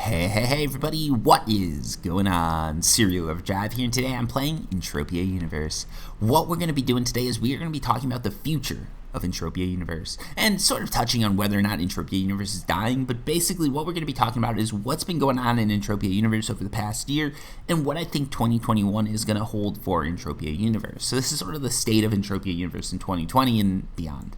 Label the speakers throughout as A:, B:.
A: Hey everybody, what is going on? Serial Overdrive here, and today I'm playing Entropia Universe. What we're going to be doing today is we are going to be talking about the future of Entropia Universe, and sort of touching on whether or not Entropia Universe is dying, but basically what we're going to be talking about is what's been going on in Entropia Universe over the past year, and what I think 2021 is going to hold for Entropia Universe. So this is sort of the state of Entropia Universe in 2020 and beyond.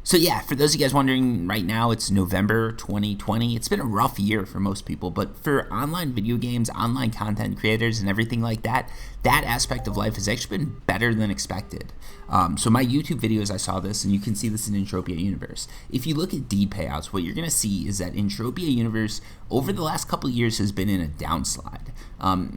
A: So yeah, for those of you guys wondering, right now it's November 2020. It's been a rough year for most people, but for online video games, online content creators, and everything like that, that aspect of life has actually been better than expected. So my YouTube videos, I saw this, and you can see this in Entropia Universe. If you look at deed payouts, what you're going to see is that Entropia Universe, over the last couple of years, has been in a downslide.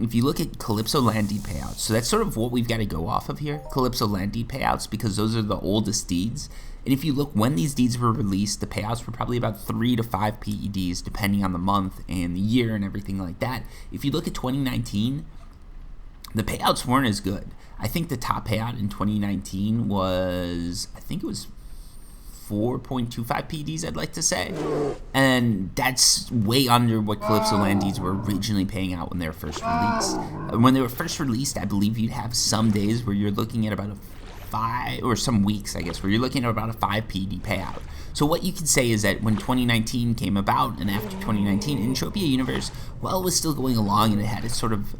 A: If you look at Calypso land deed payouts, so that's sort of what we've got to go off of here, Calypso land deed payouts, because those are the oldest deeds. And if you look when these deeds were released, the payouts were probably about 3 to 5 PEDs depending on the month and the year and everything like that. If you look at 2019, the payouts weren't as good. I think the top payout in 2019 was, I think it was 4.25 PEDs, I'd like to say. And that's way under what Calypso land deeds were originally paying out when they were first released. When they were first released, I believe you'd have some days where you're looking at about a 5, or some weeks, I guess, where you're looking at about a 5 PD payout. So what you can say is that when 2019 came about, and after 2019, Entropia Universe, while it was still going along and it had its sort of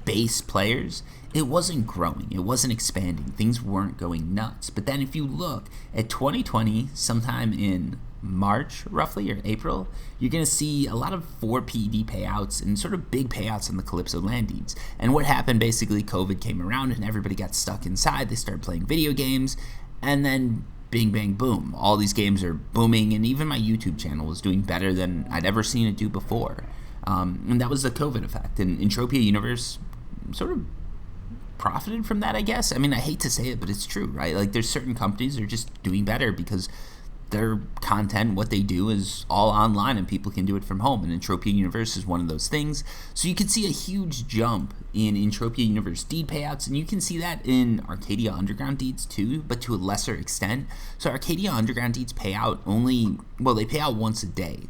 A: base players, it wasn't growing, it wasn't expanding, things weren't going nuts. But then if you look at 2020, sometime in March, roughly, or April, you're going to see a lot of 4 PED payouts and sort of big payouts on the Calypso land deeds. And what happened, basically, COVID came around and everybody got stuck inside. They started playing video games, and then bing, bang, boom. All these games are booming, and even my YouTube channel was doing better than I'd ever seen it do before. And that was the COVID effect. And Entropia Universe sort of profited from that, I guess. I mean, I hate to say it, but it's true, right? Like, there's certain companies that are just doing better because their content, what they do, is all online and people can do it from home, and Entropia Universe is one of those things. So you can see a huge jump in Entropia Universe deed payouts, and you can see that in Arcadia Underground deeds too, but to a lesser extent. So Arcadia Underground deeds pay out they pay out once a day,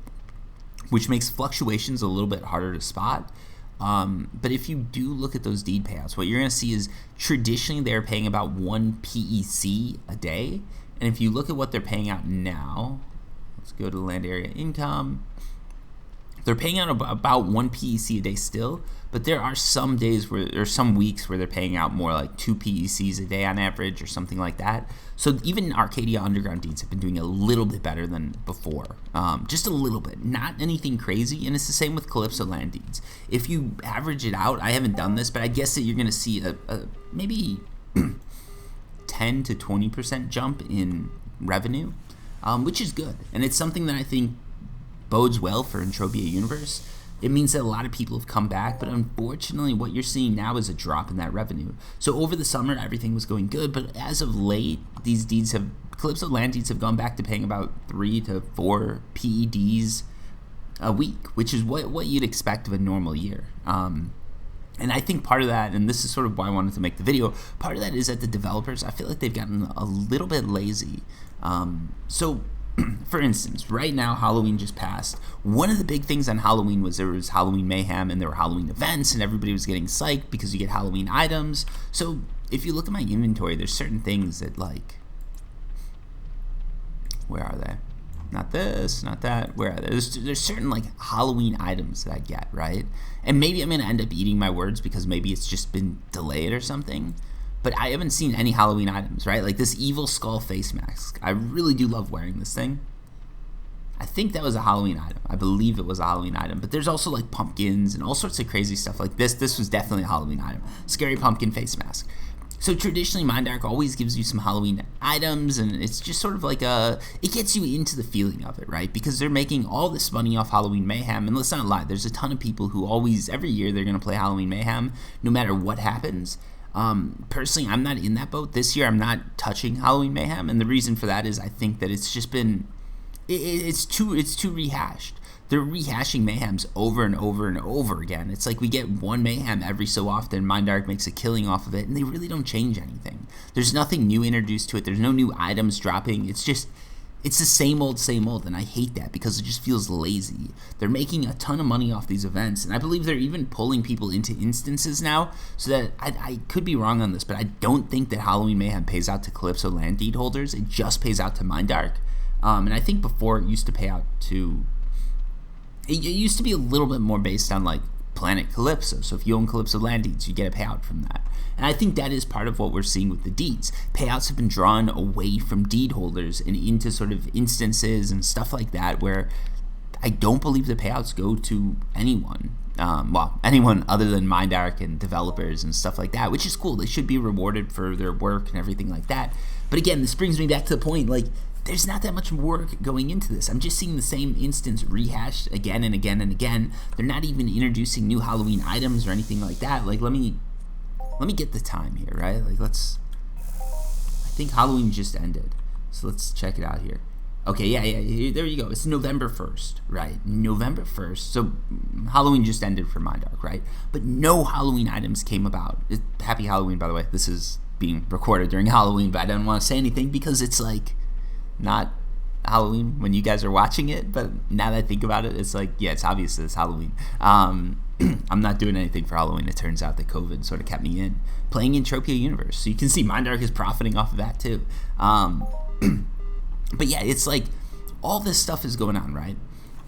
A: which makes fluctuations a little bit harder to spot. But if you do look at those deed payouts, what you're going to see is traditionally they're paying about 1 PEC a day. And if you look at what they're paying out now, let's go to land area income. They're paying out about 1 PEC a day still, but there are some days or some weeks where they're paying out more like 2 PECs a day on average or something like that. So even Arcadia Underground deeds have been doing a little bit better than before, just a little bit, not anything crazy. And it's the same with Calypso land deeds. If you average it out, I haven't done this, but I guess that you're going to see a maybe 10 to 20% jump in revenue, which is good. And it's something that I think bodes well for Entropia Universe. It means that a lot of people have come back, but unfortunately what you're seeing now is a drop in that revenue. So over the summer, everything was going good, but as of late, these deeds Calypso land deeds have gone back to paying about 3 to 4 PEDs a week, which is what you'd expect of a normal year. And I think part of that, and this is sort of why I wanted to make the video, part of that is that the developers, I feel like they've gotten a little bit lazy. So, for instance, right now Halloween just passed. One of the big things on Halloween was there was Halloween mayhem and there were Halloween events and everybody was getting psyched because you get Halloween items. So if you look at my inventory, there's certain things that, like, where are they? Not this, not that. Where are they? There's certain, like, Halloween items that I get, right? And maybe I'm going to end up eating my words because maybe it's just been delayed or something. But I haven't seen any Halloween items, right? Like this evil skull face mask. I really do love wearing this thing. I think that was a Halloween item. I believe it was a Halloween item. But there's also, like, pumpkins and all sorts of crazy stuff like this. This was definitely a Halloween item. Scary pumpkin face mask. So traditionally, Mindark always gives you some Halloween items, and it's just sort of like it gets you into the feeling of it, right? Because they're making all this money off Halloween Mayhem, and let's not lie, there's a ton of people who every year, they're going to play Halloween Mayhem, no matter what happens. Personally, I'm not in that boat. This year, I'm not touching Halloween Mayhem, and the reason for that is I think that it's just been, it's too rehashed. They're rehashing mayhems over and over and over again. It's like we get one mayhem every so often, Mindark makes a killing off of it, and they really don't change anything. There's nothing new introduced to it. There's no new items dropping. It's just It's the same old, and I hate that because it just feels lazy. They're making a ton of money off these events, and I believe they're even pulling people into instances now, so that I could be wrong on this, but I don't think that Halloween Mayhem pays out to Calypso land deed holders. It just pays out to Mindark. And I think before it used to pay out to... It used to be a little bit more based on, like, Planet Calypso. So if you own Calypso land deeds, you get a payout from that. And I think that is part of what we're seeing with the deeds. Payouts have been drawn away from deed holders and into sort of instances and stuff like that where I don't believe the payouts go to anyone. Anyone other than Mindark and developers and stuff like that, which is cool. They should be rewarded for their work and everything like that. But again, this brings me back to the point, like, there's not that much work going into this. I'm just seeing the same instance rehashed again and again and again. They're not even introducing new Halloween items or anything like that. Like, let me get the time here, right? Like, I think Halloween just ended. So let's check it out here. Okay, yeah, there you go. It's November 1st, right? November 1st. So Halloween just ended for Mindark, right? But no Halloween items came about. Happy Halloween, by the way. This is being recorded during Halloween, but I don't want to say anything because it's like not Halloween when you guys are watching it, but now that I think about it, it's like, yeah, it's obvious that it's Halloween. I'm not doing anything for Halloween. It turns out that COVID sort of kept me in playing Entropia Universe, so you can see Mindark is profiting off of that too. But yeah, it's like all this stuff is going on, right?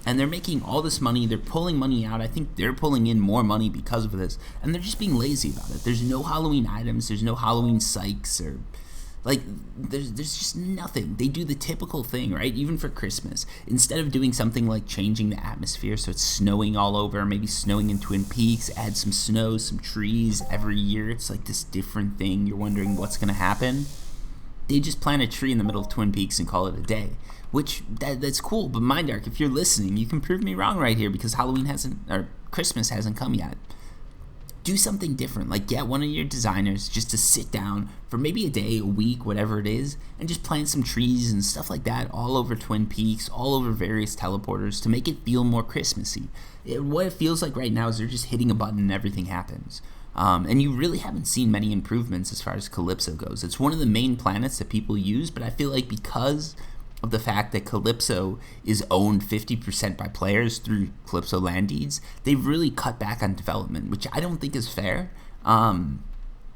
A: And they're making all this money. They're pulling money out. I think they're pulling in more money because of this, and they're just being lazy about it. There's no Halloween items. There's no Halloween psychs or... Like, there's just nothing. They do the typical thing, right? Even for Christmas. Instead of doing something like changing the atmosphere so it's snowing all over, maybe snowing in Twin Peaks, add some snow, some trees every year. It's like this different thing. You're wondering what's going to happen. They just plant a tree in the middle of Twin Peaks and call it a day. Which, that's cool. But Mindark, if you're listening, you can prove me wrong right here because Christmas hasn't come yet. Do something different, like get one of your designers just to sit down for maybe a day, a week, whatever it is, and just plant some trees and stuff like that all over Twin Peaks, all over various teleporters to make it feel more Christmassy. What it feels like right now is they're just hitting a button and everything happens. And you really haven't seen many improvements as far as Calypso goes. It's one of the main planets that people use, but I feel like because of the fact that Calypso is owned 50% by players through Calypso land deeds, they've really cut back on development, which I don't think is fair.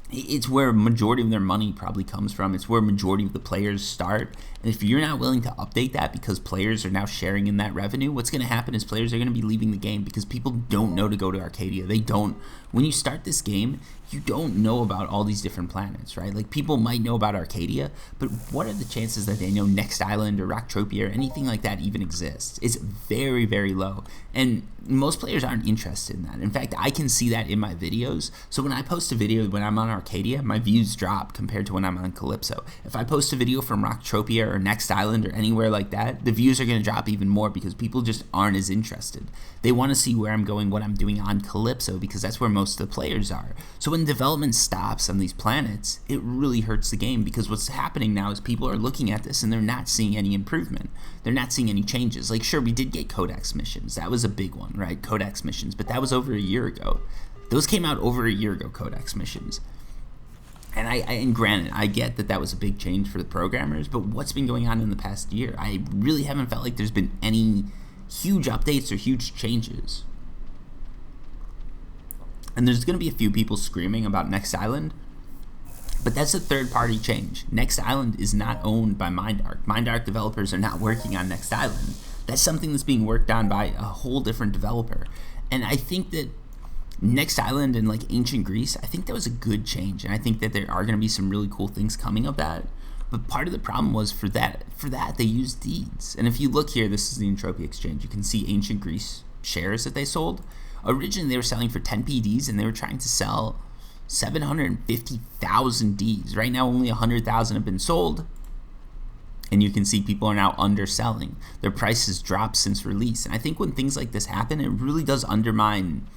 A: It's where a majority of their money probably comes from. It's where a majority of the players start. And if you're not willing to update that because players are now sharing in that revenue, what's going to happen is players are going to be leaving the game because people don't know to go to Arcadia. They don't. When you start this game, you don't know about all these different planets, right? Like, people might know about Arcadia, but what are the chances that they know Next Island or Rocktropia or anything like that even exists? It's very, very low. And most players aren't interested in that. In fact, I can see that in my videos. So when I post a video when I'm on Arcadia, my views drop compared to when I'm on Calypso. If I post a video from Rocktropia or Next Island or anywhere like that, the views are going to drop even more because people just aren't as interested. They want to see where I'm going, what I'm doing on Calypso, because that's where most of the players are. So when development stops on these planets, it really hurts the game because what's happening now is people are looking at this and they're not seeing any improvement. They're not seeing any changes. Like, sure, we did get Codex missions. That was a big one, right? Codex missions, but that was over a year ago. Those came out over a year ago, Codex missions. And and granted, I get that was a big change for the programmers, but what's been going on in the past year? I really haven't felt like there's been any huge updates or huge changes. And there's going to be a few people screaming about Next Island, but that's a third-party change. Next Island is not owned by Mindark. Mindark developers are not working on Next Island. That's something that's being worked on by a whole different developer. And I think that Next Island and like Ancient Greece, I think that was a good change, and I think that there are going to be some really cool things coming of that. But part of the problem was for that they used deeds. And if you look here, this is the Entropia Exchange. You can see Ancient Greece shares that they sold. Originally, they were selling for 10 PDs, and they were trying to sell 750,000 Ds. Right now, only 100,000 have been sold. And you can see people are now underselling. Their prices dropped since release. And I think when things like this happen, it really does undermine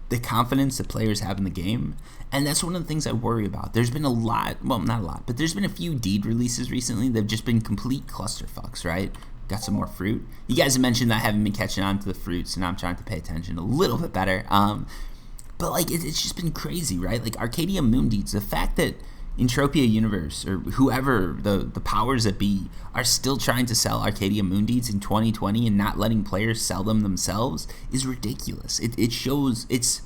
A: the confidence that players have in the game. And that's one of the things I worry about. There's been a lot, well, not a lot, but there's been a few deed releases recently that have just been complete clusterfucks, right? Got some more fruit. You guys have mentioned that I haven't been catching on to the fruits, and I'm trying to pay attention a little bit better. But like, it's just been crazy, right? Like Arcadia Moon deeds, the fact that Entropia Universe or whoever the powers that be are still trying to sell Arcadia Moon Deeds in 2020 and not letting players sell them themselves is ridiculous. It shows it's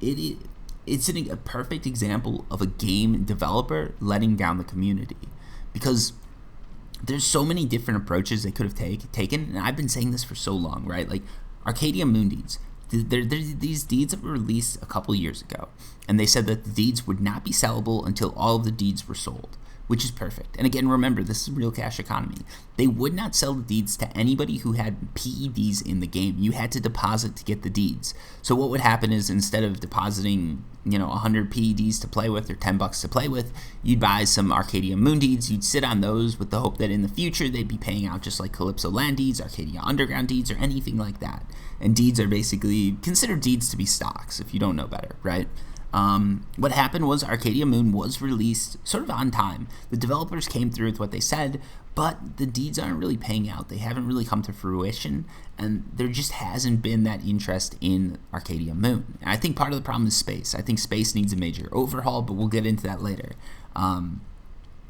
A: a perfect example of a game developer letting down the community, because there's so many different approaches they could have taken, and I've been saying this for so long, right? Like Arcadia Moon Deeds. These deeds were released a couple years ago, and they said that the deeds would not be sellable until all of the deeds were sold, which is perfect. And again, remember, this is real cash economy. They would not sell the deeds to anybody who had PEDs in the game. You had to deposit to get the deeds. So what would happen is, instead of depositing 100 PEDs to play with or $10 to play with, you'd buy some Arcadia Moon Deeds. You'd sit on those with the hope that in the future they'd be paying out just like Calypso Land Deeds, Arcadia Underground Deeds, or anything like that. And deeds are basically considered deeds to be stocks if you don't know better, right? What happened was Arcadia Moon was released sort of on time. The developers came through with what they said, but the deeds aren't really paying out. They haven't really come to fruition, and there just hasn't been that interest in Arcadia Moon. And I think part of the problem is space. I think space needs a major overhaul, but we'll get into that later.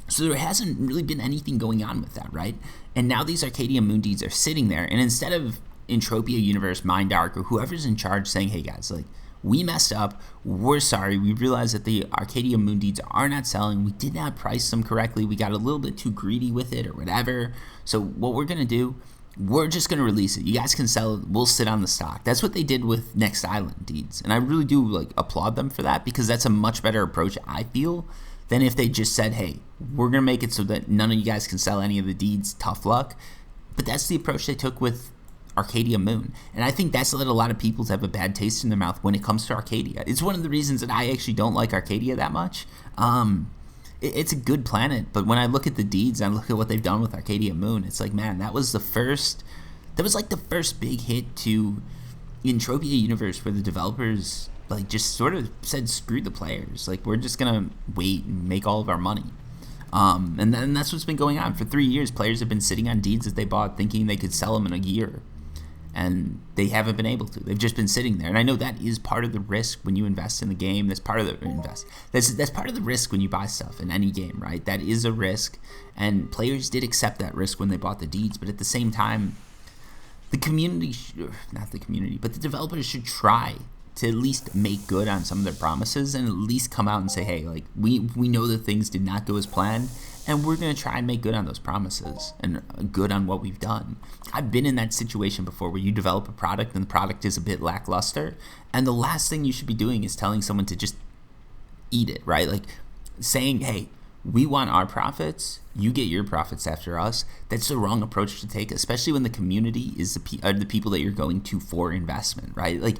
A: So there hasn't really been anything going on with that, right? And now these Arcadia Moon Deeds are sitting there, and instead of Entropia Universe, Mindark, or whoever's in charge saying, hey guys, like, we messed up, we're sorry, we realized that the Arcadia Moon Deeds are not selling, we did not price them correctly, we got a little bit too greedy with it or whatever, so what we're going to do, we're just going to release it, you guys can sell it, we'll sit on the stock. That's what they did with Next Island Deeds, and I really do applaud them for that, because that's a much better approach, I feel, than if they just said, hey, we're going to make it so that none of you guys can sell any of the deeds, tough luck. But that's the approach they took with Arcadia Moon, and I think that's let a lot of people have a bad taste in their mouth when it comes to Arcadia. It's one of the reasons that I actually don't like Arcadia that much. It's a good planet, but when I look at the deeds and I look at what they've done with Arcadia Moon, it's like, man, that was the first big hit to Entropia Universe, where the developers just sort of said, screw the players, we're just gonna wait and make all of our money. And then that's what's been going on for 3 years. Players have been sitting on deeds that they bought thinking they could sell them in a year, and they haven't been able to. They've just been sitting there. And I know that is part of the risk when you invest in the game. That's part of the risk when you buy stuff in any game, right? That is a risk, and players did accept that risk when they bought the deeds. But at the same time, the developers should try to at least make good on some of their promises, and at least come out and say, hey, we know that things did not go as planned, and we're going to try and make good on those promises and good on what we've done. I've been in that situation before, where you develop a product and the product is a bit lackluster, and the last thing you should be doing is telling someone to just eat it, right? Saying, hey, we want our profits, you get your profits after us. That's the wrong approach to take, especially when the community is the people that you're going to for investment, right?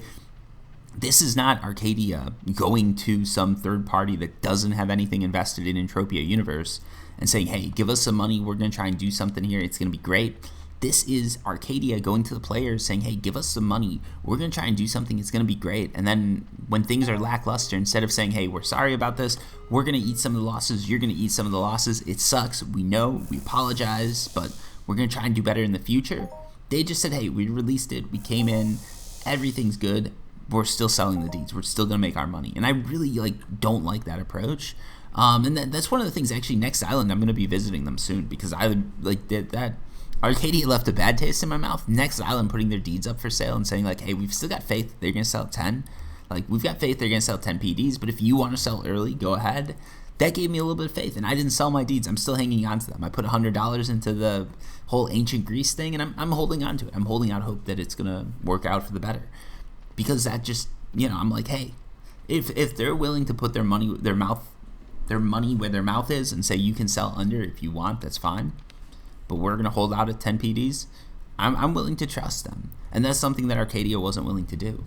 A: This is not Arcadia going to some third party that doesn't have anything invested in Entropia Universe and saying, hey, give us some money, we're going to try and do something here, it's going to be great. This is Arcadia going to the players saying, hey, give us some money, we're going to try and do something, it's going to be great. And then when things are lackluster, instead of saying, hey, we're sorry about this, we're going to eat some of the losses, you're going to eat some of the losses, it sucks, we know, we apologize, but we're going to try and do better in the future. They just said, hey, we released it, we came in, everything's good, we're still selling the deeds, we're still going to make our money. And I really don't like that approach. And that's one of the things, actually, Next Island, I'm going to be visiting them soon, because I did that. Arcadia left a bad taste in my mouth. Next Island putting their deeds up for sale and saying, hey, we've still got faith they're going to sell 10. We've got faith they're going to sell 10 PDs, but if you want to sell early, go ahead. That gave me a little bit of faith, and I didn't sell my deeds. I'm still hanging on to them. I put $100 into the whole ancient Greece thing, and I'm holding on to it. I'm holding out hope that it's going to work out for the better. Because that just, I'm like, hey, if they're willing to put their money where their mouth is and say you can sell under if you want, that's fine. But we're going to hold out at 10 PDs, I'm willing to trust them. And that's something that Arcadia wasn't willing to do.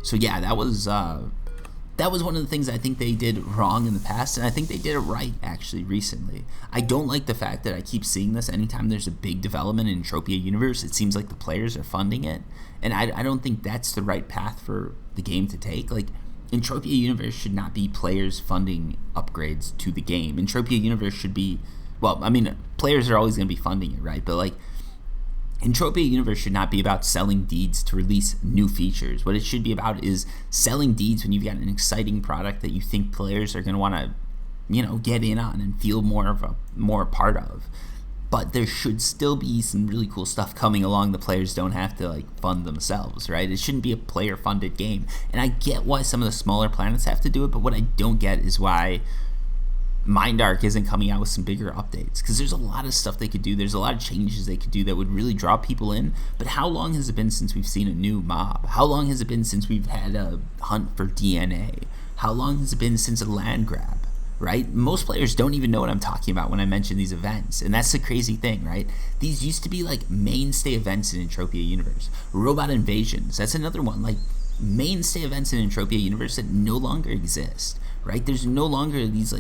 A: So yeah, that was one of the things I think they did wrong in the past, and I think they did it right, actually, recently. I don't like the fact that I keep seeing this anytime there's a big development in Entropia Universe. It seems like the players are funding it, and I don't think that's the right path for the game to take. Entropia Universe should not be players funding upgrades to the game. Entropia Universe should be, players are always going to be funding it, right? But Entropia Universe should not be about selling deeds to release new features. What it should be about is selling deeds when you've got an exciting product that you think players are going to want to, get in on and feel more a part of. But there should still be some really cool stuff coming along. The players don't have to fund themselves, right? It shouldn't be a player-funded game. And I get why some of the smaller planets have to do it, but what I don't get is why Mindark isn't coming out with some bigger updates, because there's a lot of stuff they could do. There's a lot of changes they could do that would really draw people in. But how long has it been since we've seen a new mob? How long has it been since we've had a hunt for DNA? How long has it been since a land grab, right? Most players don't even know what I'm talking about when I mention these events, and that's the crazy thing, right? These used to be mainstay events in Entropia Universe. Robot invasions, that's another one, mainstay events in Entropia Universe that no longer exist, right? There's no longer these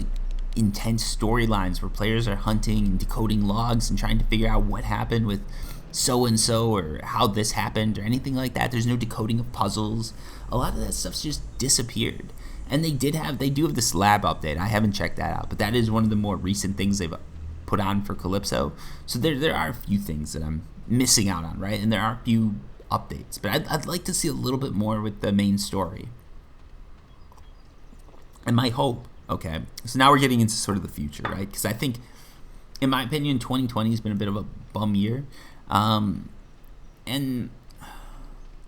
A: intense storylines where players are hunting and decoding logs and trying to figure out what happened with so-and-so or how this happened or anything like that. There's no decoding of puzzles. A lot of that stuff's just disappeared. And they do have this lab update. I haven't checked that out, but that is one of the more recent things they've put on for Calypso. So there are a few things that I'm missing out on, right? And there are a few updates, but I'd like to see a little bit more with the main story. And my hope, okay, so now we're getting into sort of the future, right? Because I think, in my opinion, 2020 has been a bit of a bum year. And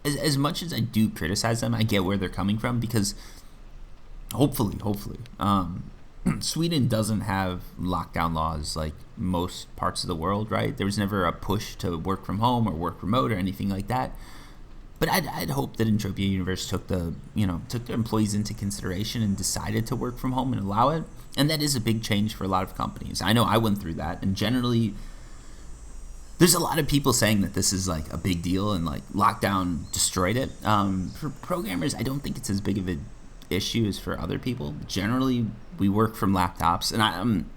A: as much as I do criticize them, I get where they're coming from, because hopefully, Sweden doesn't have lockdown laws like most parts of the world, right? There was never a push to work from home or work remote or anything like that. But I'd hope that Entropia Universe took their employees into consideration and decided to work from home and allow it. And that is a big change for a lot of companies. I know I went through that, and generally there's a lot of people saying that this is a big deal and lockdown destroyed it. For programmers, I don't think it's as big of an issue as for other people. Generally, we work from laptops, and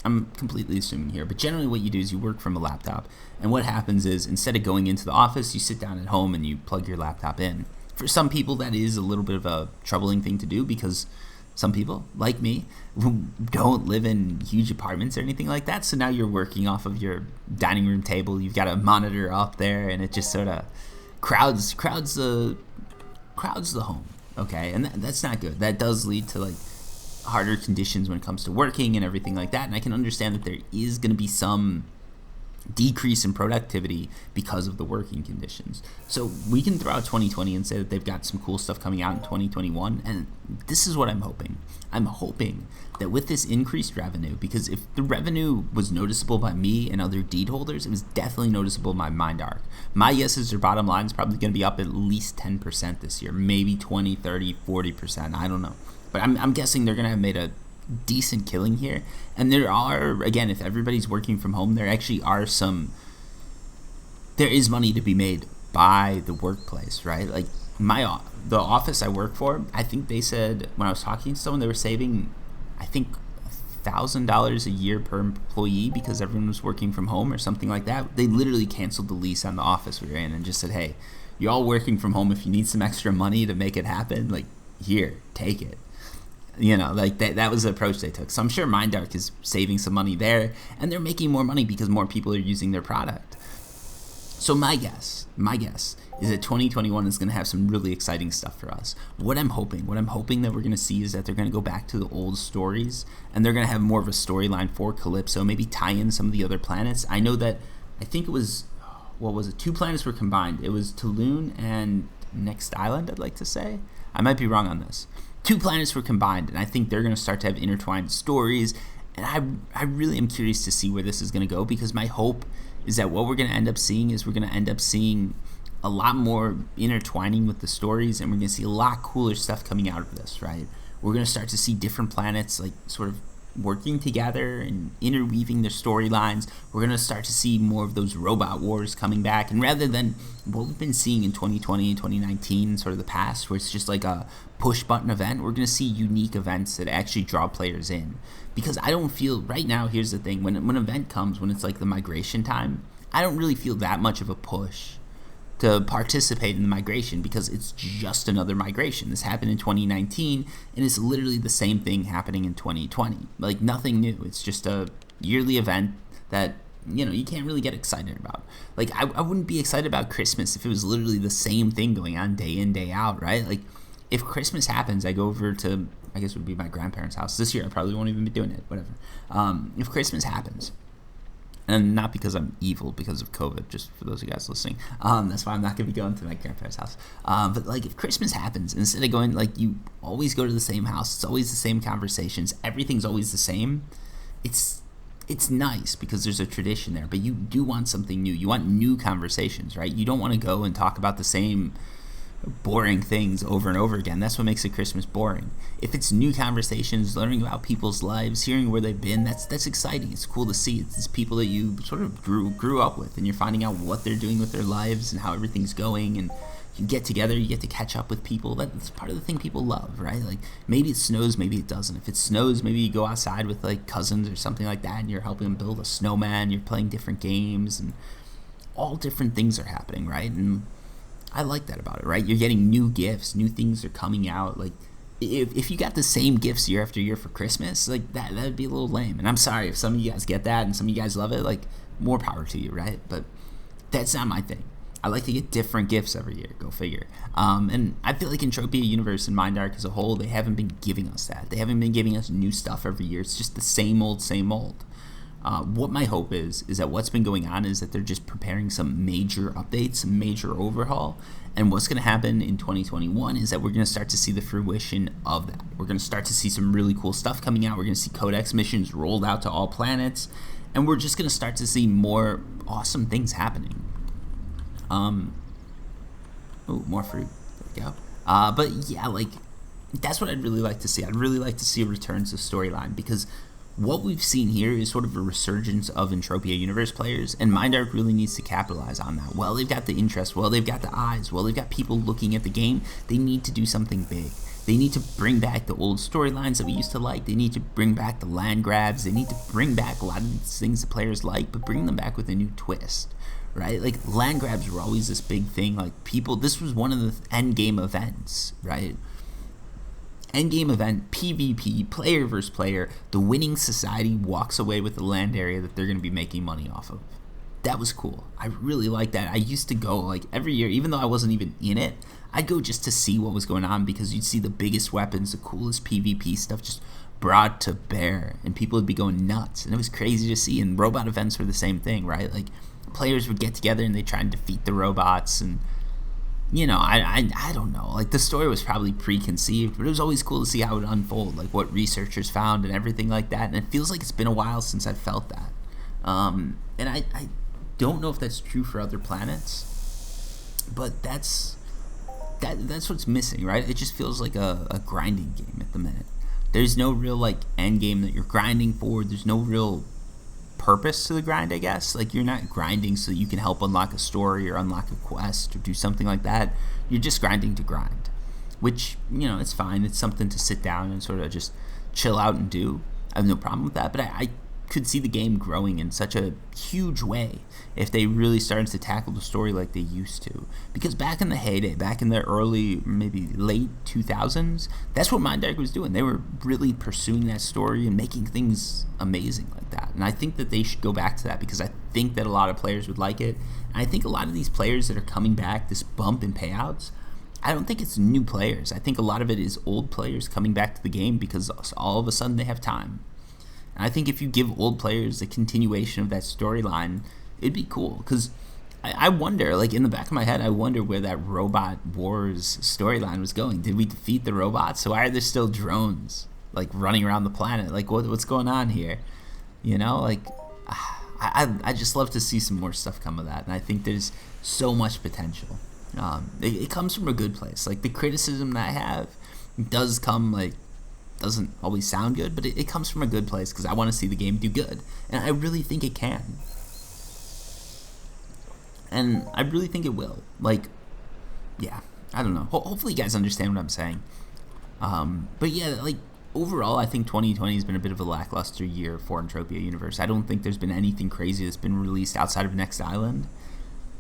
A: I'm completely assuming here, but generally what you do is you work from a laptop, and what happens is instead of going into the office, you sit down at home and you plug your laptop in. For some people, that is a little bit of a troubling thing to do, because some people, like me, who don't live in huge apartments or anything like that, so now you're working off of your dining room table, you've got a monitor up there, and it just sort of crowds the home. Okay, and that's not good. That does lead to harder conditions when it comes to working and everything like that. And I can understand that there is going to be some decrease in productivity because of the working conditions. So we can throw out 2020 and say that they've got some cool stuff coming out in 2021. And this is what I'm hoping. I'm hoping that with this increased revenue, because if the revenue was noticeable by me and other deed holders, it was definitely noticeable by Mindark. My guess is their bottom line is probably going to be up at least 10% this year, maybe 20, 30, 40%. I don't know. But I'm guessing they're going to have made a decent killing here. And there are, again, if everybody's working from home, there is money to be made by the workplace, right? The office I work for, I think they said when I was talking to someone, they were saving, I think, $1,000 a year per employee because everyone was working from home or something like that. They literally canceled the lease on the office we were in and just said, hey, you're all working from home. If you need some extra money to make it happen, here, take it. That was the approach they took. So I'm sure Mindark is saving some money there, and they're making more money because more people are using their product. So my guess is that 2021 is going to have some really exciting stuff for us. What I'm hoping that we're going to see is that they're going to go back to the old stories, and they're going to have more of a storyline for Calypso, maybe tie in some of the other planets. I know that, I think it was, 2 planets were combined. It was Tulun and Next Island, I'd like to say. I might be wrong on this. 2 planets were combined, and I think they're going to start to have intertwined stories, and I really am curious to see where this is going to go, because my hope is that what we're going to end up seeing is we're going to end up seeing a lot more intertwining with the stories, and we're going to see a lot cooler stuff coming out of this, right? We're going to start to see different planets sort of working together and interweaving their storylines. We're going to start to see more of those robot wars coming back, and rather than what we've been seeing in 2020 and 2019, sort of the past, where it's just a push button event, we're going to see unique events that actually draw players in. Because I don't feel, right now, here's the thing, when an event comes, when it's the migration time, I don't really feel that much of a push to participate in the migration, because it's just another migration. This happened in 2019, and it's literally the same thing happening in 2020. Nothing new. It's just a yearly event that you can't really get excited about. Like, I wouldn't be excited about Christmas if it was literally the same thing going on day in, day out, right? Like, if Christmas happens, I go over to, I guess it would be my grandparents' house. This year, I probably won't even be doing it, whatever. If Christmas happens, and not because I'm evil because of COVID, just for those of you guys listening, that's why I'm not going to be going to my grandparents' house. But, like, if Christmas happens, instead of going, like, you always go to the same house, it's always the same conversations, everything's always the same, it's nice because there's a tradition there, but you do want something new. You want new conversations, right? You don't want to go and talk about the same boring things over and over again. That's what makes a Christmas boring. If it's new conversations, learning about people's lives, hearing where they've been, that's exciting. It's cool to see. It's people that you sort of grew up with, and you're finding out what they're doing with their lives and how everything's going, and you get together, you get to catch up with people. That's part of the thing people love, right? Like, maybe it snows, maybe it doesn't. If it snows, maybe you go outside with, like, cousins or something like that, and you're helping them build a snowman, you're playing different games, and all different things are happening, right? And I like that about it, right? You're getting new gifts, new things are coming out. Like, if you got the same gifts year after year for Christmas, like, that would be a little lame. And I'm sorry if some of you guys get that and some of you guys love it, like, more power to you, right? But that's not my thing. I like to get different gifts every year, go figure. And I feel like Entropia Universe and Mind Arc as a whole, they haven't been giving us that. They haven't been giving us new stuff every year. It's just the same old, same old. What my hope is that what's been going on is that they're just preparing some major updates, some major overhaul. And what's going to happen in 2021 is that we're going to start to see the fruition of that. We're going to start to see some really cool stuff coming out. We're going to see Codex missions rolled out to all planets. And we're just going to start to see more awesome things happening. More fruit. There we go. But yeah, like, that's what I'd really like to see. I'd really like to see a return to storyline, because what we've seen here is sort of a resurgence of Entropia Universe players, and Mind Arc really needs to capitalize on that. Well, they've got the interest, well, they've got the eyes, well, they've got people looking at the game. They need to do something big. They need to bring back the old storylines that we used to like. They need to bring back the land grabs. They need to bring back a lot of these things the players like, but bring them back with a new twist, right? Like, land grabs were always this big thing. Like, people, this was one of the end game events, right? End game event, PvP, player versus player. The winning society walks away with the land area that they're going to be making money off of. That was cool. I really like that. I used to go, like, every year, even though I wasn't even in it, I'd go just to see what was going on, because you'd see the biggest weapons, the coolest PvP stuff just brought to bear, and people would be going nuts, and it was crazy to see. And robot events were the same thing, right? Like, players would get together and they try and defeat the robots, and I don't know, like, the story was probably preconceived, but it was always cool to see how it would unfold, like what researchers found and everything like that. And it feels like it's been a while since I felt that. And I don't know if that's true for other planets, but that's what's missing, right? It just feels like a grinding game at the minute. There's no real, like, end game that you're grinding for. There's no real purpose to the grind, I guess. Like, you're not grinding so that you can help unlock a story or unlock a quest or do something like that. You're just grinding to grind, which, it's fine. It's something to sit down and sort of just chill out and do. I have no problem with that, but I could see the game growing in such a huge way if they really started to tackle the story like they used to. Because back in the heyday, back in the early, maybe late 2000s, that's what Mind Arc was doing. They were really pursuing that story and making things amazing like that. And I think that they should go back to that, because I think that a lot of players would like it. And I think a lot of these players that are coming back, this bump in payouts, I don't think it's new players. I think a lot of it is old players coming back to the game because all of a sudden they have time. And I think if you give old players a continuation of that storyline, it'd be cool. Because I wonder, like, in the back of my head, I wonder where that Robot Wars storyline was going. Did we defeat the robots? So why are there still drones, like, running around the planet? Like, what's going on here? Like, I just love to see some more stuff come of that. And I think there's so much potential. It comes from a good place. Like, the criticism that I have does come, like, doesn't always sound good, but it comes from a good place, because I want to see the game do good, and I really think it can, and I really think it will. Like, yeah, I don't know. Hopefully you guys understand what I'm saying. But yeah, like, overall, I think 2020 has been a bit of a lackluster year for Entropia Universe. I don't think there's been anything crazy that's been released outside of Next Island.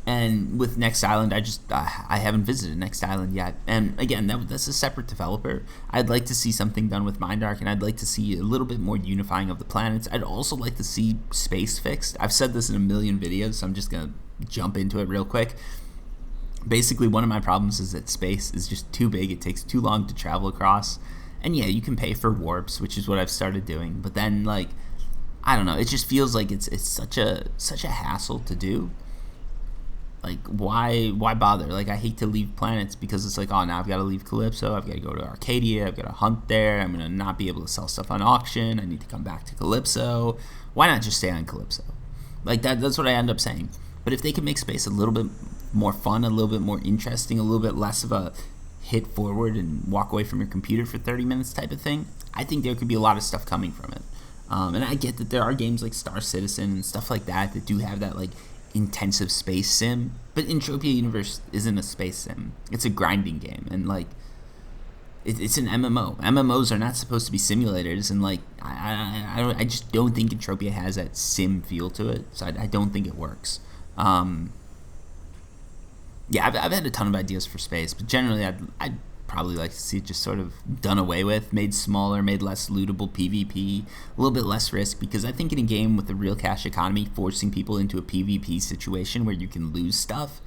A: And with Next Island, I haven't visited Next Island yet. And again, that's a separate developer. I'd like to see something done with Mindark, and I'd like to see a little bit more unifying of the planets. I'd also like to see space fixed. I've said this in a million videos, so I'm just going to jump into it real quick. Basically, one of my problems is that space is just too big. It takes too long to travel across. And yeah, you can pay for warps, which is what I've started doing. But then, like, I don't know. It just feels like it's such a hassle to do. Like, why bother? Like, I hate to leave planets because it's like, oh, now I've got to leave Calypso. I've got to go to Arcadia. I've got to hunt there. I'm going to not be able to sell stuff on auction. I need to come back to Calypso. Why not just stay on Calypso? Like, that's what I end up saying. But if they could make space a little bit more fun, a little bit more interesting, a little bit less of a hit forward and walk away from your computer for 30 minutes type of thing, I think there could be a lot of stuff coming from it. And I get that there are games like Star Citizen and stuff like that do have that, like, intensive space sim, but Entropia Universe isn't a space sim. It's a grinding game, and like it's an MMO. MMOs are not supposed to be simulators, and like I just don't think Entropia has that sim feel to it, so I don't think it works. Yeah, I've had a ton of ideas for space, but generally I'd probably like to see it just sort of done away with, made smaller, made less lootable PvP, a little bit less risk, because I think in a game with a real cash economy, forcing people into a PvP situation where you can lose stuff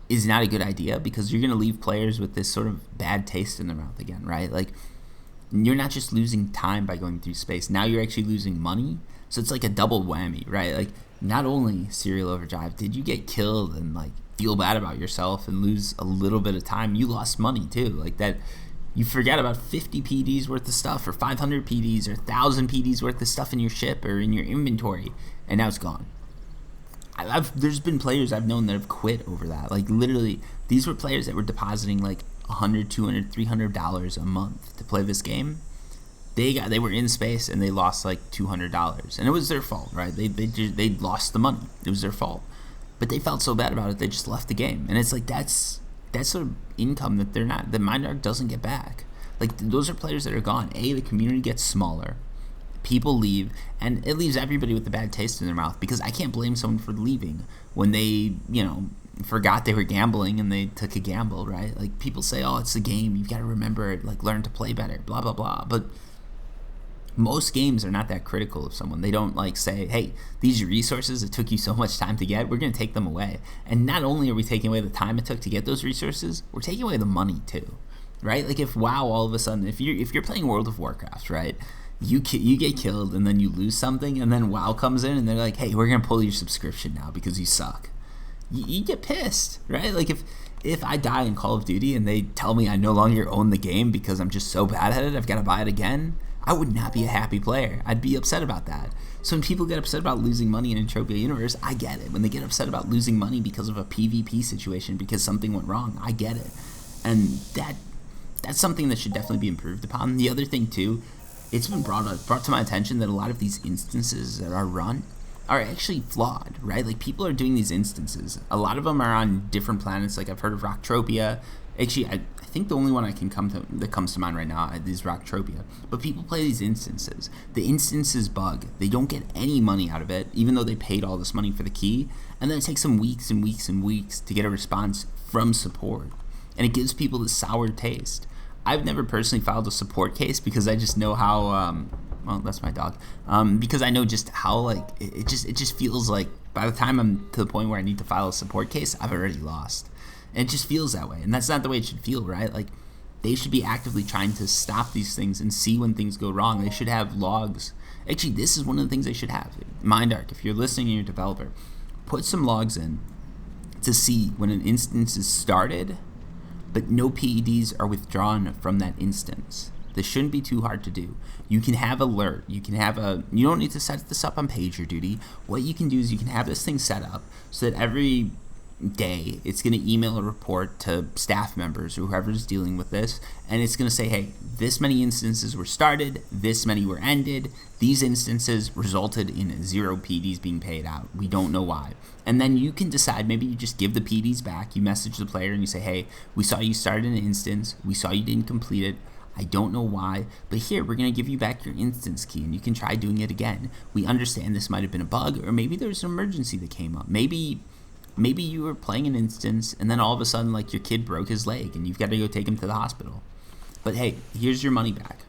A: is not a good idea, because you're going to leave players with this sort of bad taste in their mouth again, right? Like, you're not just losing time by going through space, now you're actually losing money, so it's like a double whammy, right? Like, not only Serial Overdrive did you get killed and like feel bad about yourself and lose a little bit of time, you lost money too. Like, that, you forget about 50 PDs worth of stuff, or 500 PDs, or 1,000 PDs worth of stuff in your ship or in your inventory, and now it's gone. There's been players I've known that have quit over that. Like, literally, these were players that were depositing like $100, $200, $300 a month to play this game. They were in space and they lost like $200, and it was their fault, right? They lost the money. It was their fault. But they felt so bad about it, they just left the game. And it's like, that's sort of income that the Mindark doesn't get back. Like, those are players that are gone. The community gets smaller, people leave, and it leaves everybody with a bad taste in their mouth, because I can't blame someone for leaving when they, forgot they were gambling and they took a gamble, right? Like, people say, oh, it's a game, you've got to remember it, like, learn to play better, blah, blah, blah. But most games are not that critical of someone. They don't like say, hey, these resources, it took you so much time to get, we're going to take them away. And not only are we taking away the time it took to get those resources, we're taking away the money too, right? Like, if WoW all of a sudden, if you're playing World of Warcraft, right, you get killed and then you lose something, and then WoW comes in and they're like, hey, we're going to pull your subscription now because you suck. You get pissed, right? Like, if I die in Call of Duty and they tell me I no longer own the game because I'm just so bad at it, I've got to buy it again, I would not be a happy player. I'd be upset about that. So when people get upset about losing money in Entropia Universe, I get it. When they get upset about losing money because of a PvP situation, because something went wrong, I get it. And that's something that should definitely be improved upon. The other thing too, it's been brought to my attention that a lot of these instances that are run are actually flawed, right? Like, people are doing these instances. A lot of them are on different planets. Like, I've heard of Rocktropia. Actually, I think the only one that comes to mind right now is Rocktropia. But people play these instances. The instances bug. They don't get any money out of it, even though they paid all this money for the key. And then it takes them weeks and weeks and weeks to get a response from support. And it gives people this sour taste. I've never personally filed a support case because I just know how, well, that's my dog, because I know just how, like, it just feels like by the time I'm to the point where I need to file a support case, I've already lost. And it just feels that way. And that's not the way it should feel, right? Like, they should be actively trying to stop these things and see when things go wrong. They should have logs. Actually, this is one of the things they should have. Mindark, if you're listening and you're a developer, put some logs in to see when an instance is started, but no PEDs are withdrawn from that instance. This shouldn't be too hard to do. You can have alert. You don't need to set this up on PagerDuty. What you can do is you can have this thing set up so that every day it's going to email a report to staff members or whoever's dealing with this, and it's going to say, hey, this many instances were started, this many were ended, these instances resulted in 0 PDs being paid out. We don't know why. And then you can decide, maybe you just give the PDs back, you message the player and you say, hey, we saw you started an instance, we saw you didn't complete it, I don't know why, but here, we're going to give you back your instance key and you can try doing it again. We understand this might have been a bug, or maybe there's an emergency that came up. Maybe maybe you were playing an instance and then all of a sudden like your kid broke his leg and you've got to go take him to the hospital. But hey, here's your money back.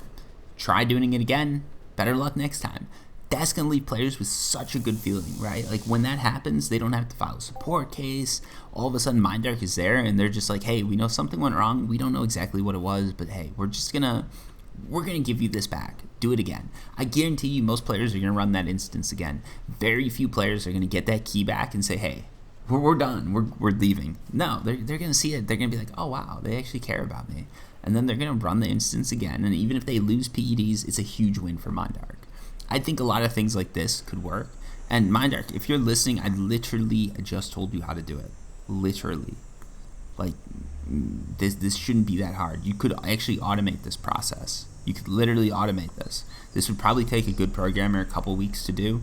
A: Try doing it again. Better luck next time. That's going to leave players with such a good feeling, right? Like when that happens, they don't have to file a support case. All of a sudden, MindArc is there and they're just like, hey, we know something went wrong. We don't know exactly what it was, but hey, we're going to give you this back. Do it again. I guarantee you most players are going to run that instance again. Very few players are going to get that key back and say, hey, we're done. We're leaving. No, they're going to see it. They're going to be like, oh, wow, they actually care about me. And then they're going to run the instance again. And even if they lose PEDs, it's a huge win for MindArc. I think a lot of things like this could work. And MindArc, if you're listening, I just told you how to do it. Literally. Like, this shouldn't be that hard. You could actually automate this process. You could literally automate this. This would probably take a good programmer a couple weeks to do.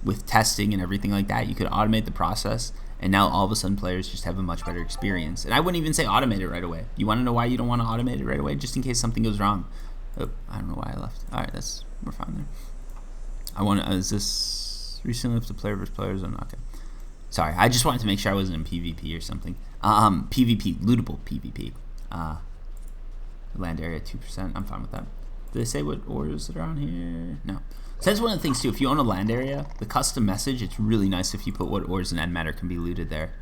A: With testing and everything like that, you could automate the process. And now all of a sudden players just have a much better experience. And I wouldn't even say automate it right away. You want to know why you don't want to automate it right away? Just in case something goes wrong. Oh, I don't know why I left. All right, we're fine there. Is this recently left the player versus player zone? Okay. Sorry, I just wanted to make sure I wasn't in PvP or something. PvP, lootable PvP. Land area 2%. I'm fine with that. Did they say what ores that are on here? No. So that's one of the things too. If you own a land area, the custom message, it's really nice if you put what ores and end matter can be looted there.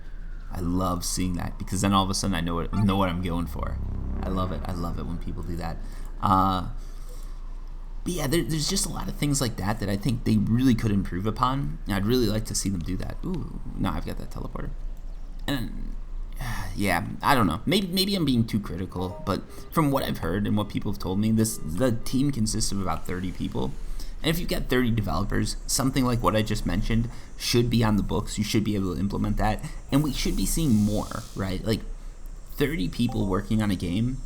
A: I love seeing that because then all of a sudden I know what I'm going for. I love it. I love it when people do that. But yeah, there's just a lot of things like that I think they really could improve upon. And I'd really like to see them do that. Ooh, no, I've got that teleporter. And yeah, I don't know. Maybe I'm being too critical, but from what I've heard and what people have told me, the team consists of about 30 people. And if you've got 30 developers, something like what I just mentioned should be on the books. You should be able to implement that. And we should be seeing more, right? Like 30 people working on a game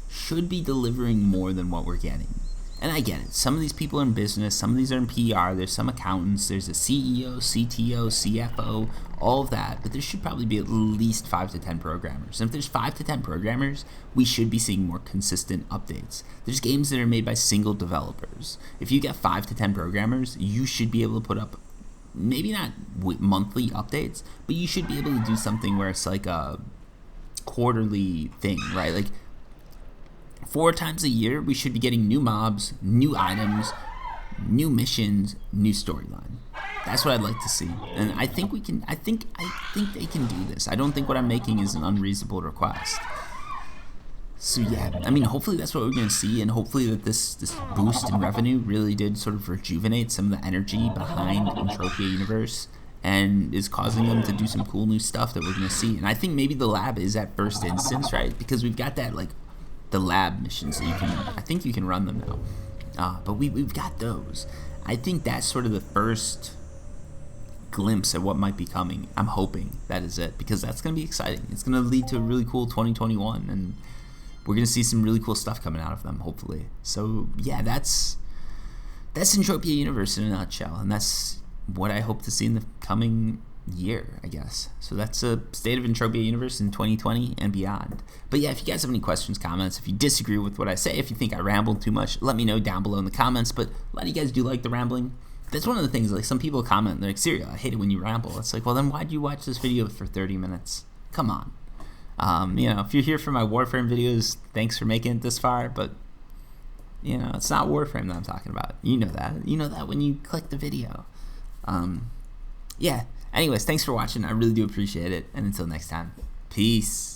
A: should be delivering more than what we're getting. And I get it. Some of these people are in business. Some of these are in PR. There's some accountants. There's a CEO, CTO, CFO, all of that. But there should probably be at least 5 to 10 programmers. And if there's 5 to 10 programmers, we should be seeing more consistent updates. There's games that are made by single developers. If you get 5 to 10 programmers, you should be able to put up maybe not monthly updates, but you should be able to do something where it's like a quarterly thing, right? Like 4 times a year, we should be getting new mobs, new items, new missions, new storyline. That's what I'd like to see, and I think we can. I think they can do this. I don't think what I'm making is an unreasonable request. So yeah, I mean, hopefully that's what we're going to see, and hopefully that this boost in revenue really did sort of rejuvenate some of the energy behind Entropia Universe, and is causing them to do some cool new stuff that we're going to see. And I think maybe the lab is at first instance, right? Because we've got that like the lab missions that I think you can run them now. But we've got those. I think that's sort of the first glimpse at what might be coming. I'm hoping that is it, because that's going to be exciting. It's going to lead to a really cool 2021, and we're going to see some really cool stuff coming out of them, hopefully. So yeah, that's Entropia Universe in a nutshell, and that's what I hope to see in the coming year, I guess. So that's a State of Entropia Universe in 2020 and beyond. But yeah, if you guys have any questions, comments, if you disagree with what I say, if you think I rambled too much, let me know down below in the comments. But a lot of you guys do like the rambling. That's one of the things, like some people comment and they're like, Serial, I hate it when you ramble. It's like, well then why'd you watch this video for 30 minutes? Come on. If you're here for my Warframe videos, thanks for making it this far, but it's not Warframe that I'm talking about. You know that when you click the video. Yeah. Anyways, thanks for watching. I really do appreciate it. And until next time, peace.